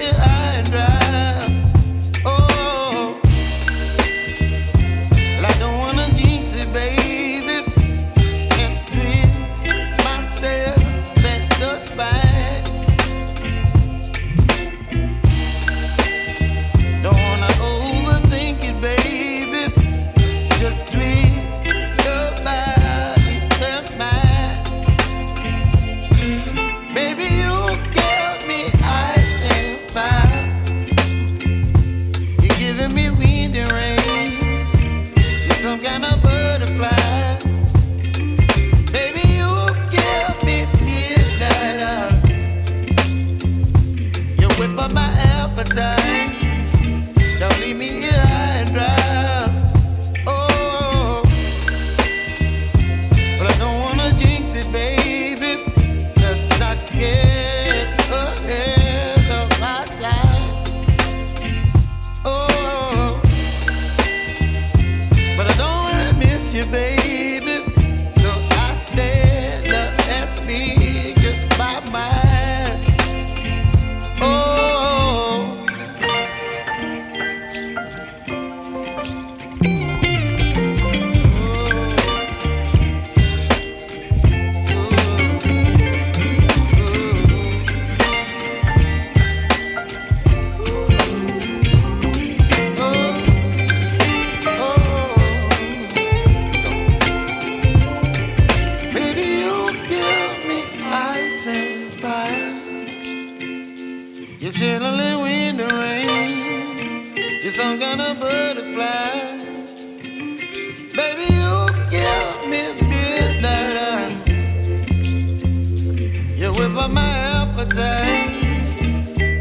here high and dry. Oh, well, I don't wanna jinx it, baby, and twist myself at the spine. Don't wanna overthink it, baby. It's just twist your body and mine. Baby, you give me ice and fire. You're giving me wind and rain. You're some kind of butterfly. Baby, you give me midnight. You whip up my appetite. Don't leave me here high and dry. Oh, but I don't wanna jinx it, baby. Let's not get ahead of my time. Oh, but I don't wanna miss you, baby. So I stand up and speak just my mind. Oh. Baby, you give me ice and fire. You're channeling wind and rain. You're some kind of butterfly. Baby, you give me midnight. You whip up my appetite.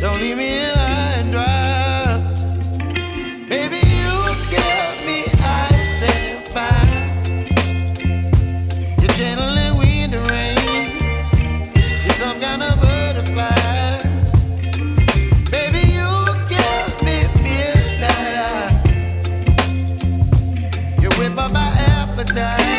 Don't leave me here high and dry. Baby, you give me ice and fire. You're channeling wind and rain. You're some kind of butterfly. Baby, you give me midnight. You whip up my appetite.